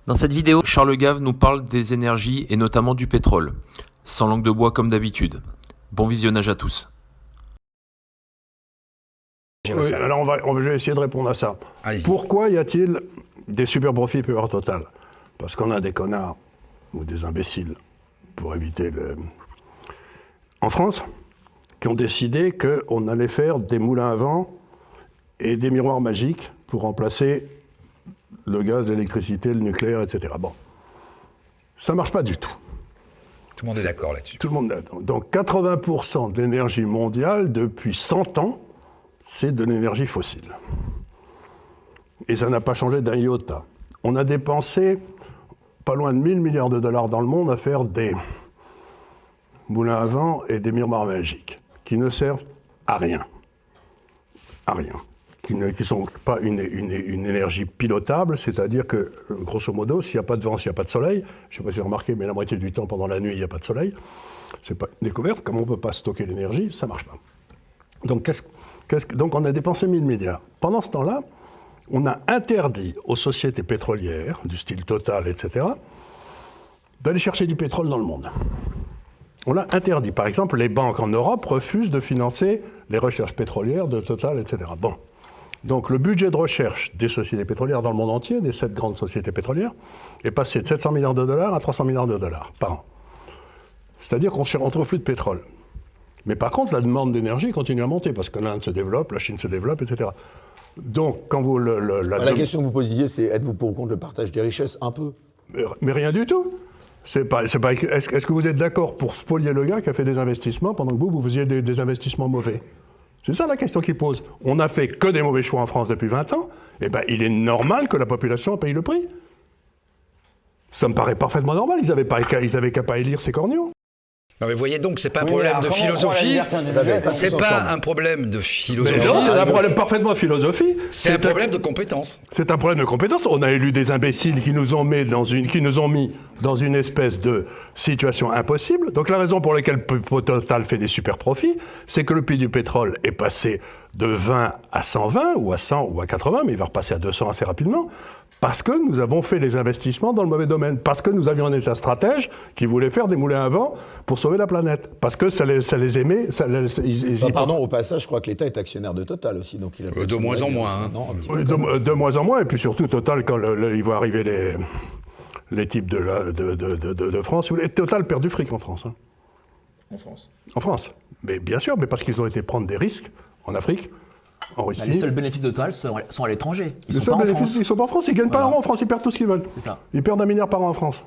Dans cette vidéo, Charles Gave nous parle des énergies et notamment du pétrole. Sans langue de bois comme d'habitude. Bon visionnage à tous. Oui, alors je vais essayer de répondre à ça. Pourquoi y a-t-il des super profits pure Total? Parce qu'on a des connards ou des imbéciles, pour éviter le... en France, qui ont décidé qu'on allait faire des moulins à vent et des miroirs magiques pour remplacer le gaz, l'électricité, le nucléaire, etc. Bon, ça ne marche pas du tout. Tout le monde est d'accord là-dessus. Tout le monde est d'accord. Donc 80% de l'énergie mondiale, depuis 100 ans, c'est de l'énergie fossile. Et ça n'a pas changé d'un iota. On a dépensé pas loin de 1000 milliards de dollars dans le monde à faire des moulins à vent et des miroirs magiques, qui ne servent à rien. À rien. Qui ne sont pas une énergie pilotable, c'est-à-dire que, grosso modo, s'il n'y a pas de vent, s'il n'y a pas de soleil, je ne sais pas si vous avez remarqué, mais la moitié du temps, pendant la nuit, il n'y a pas de soleil, c'est pas une découverte, comme on ne peut pas stocker l'énergie, ça ne marche pas. Donc, donc on a dépensé 1000 milliards. Pendant ce temps-là, on a interdit aux sociétés pétrolières, du style Total, etc., d'aller chercher du pétrole dans le monde. On l'a interdit. Par exemple, les banques en Europe refusent de financer les recherches pétrolières de Total, etc. Bon. Donc le budget de recherche des sociétés pétrolières dans le monde entier, des 7 grandes sociétés pétrolières, est passé de 700 milliards de dollars à 300 milliards de dollars par an. C'est-à-dire qu'on ne trouve plus de pétrole. Mais par contre, la demande d'énergie continue à monter, parce que l'Inde se développe, la Chine se développe, etc. Donc, quand vous... La question que vous posiez, c'est êtes-vous pour ou contre le partage des richesses? Un peu. Mais rien du tout. Est-ce que vous êtes d'accord pour spolier le gars qui a fait des investissements pendant que vous faisiez des investissements mauvais? C'est ça la question qu'il pose. On n'a fait que des mauvais choix en France depuis 20 ans, et ben il est normal que la population paye le prix. Ça me paraît parfaitement normal, ils avaient qu'à pas élire ces corneaux. Non mais voyez donc, c'est pas un problème de philosophie, c'est pas un problème de philosophie. Mais non, c'est un problème parfaitement de philosophie. C'est un problème de compétence. C'est un problème de compétence. On a élu des imbéciles qui nous ont mis dans une espèce de situation impossible. Donc la raison pour laquelle Total fait des super profits, c'est que le prix du pétrole est passé de 20 à 120, ou à 100, ou à 80, mais il va repasser à 200 assez rapidement, parce que nous avons fait les investissements dans le mauvais domaine, parce que nous avions un État stratège qui voulait faire des moulins à vent pour sauver la planète, parce que ça les aimait... Pardon, au passage, je crois que l'État est actionnaire de Total aussi, donc il a... De moins en moins. Hein. Non, de moins en moins, et puis surtout Total, quand ils vont arriver les types de France, Total perd du fric en France. Hein. En France. En France. Mais bien sûr, mais parce qu'ils ont été prendre des risques en Afrique, en Russie. Les seuls bénéfices de Total sont à l'étranger. Ils sont pas en France. Ils sont pas en France, ils gagnent pas un rond en France, ils perdent tout ce qu'ils veulent. C'est ça. Ils perdent 1 milliard par an en France.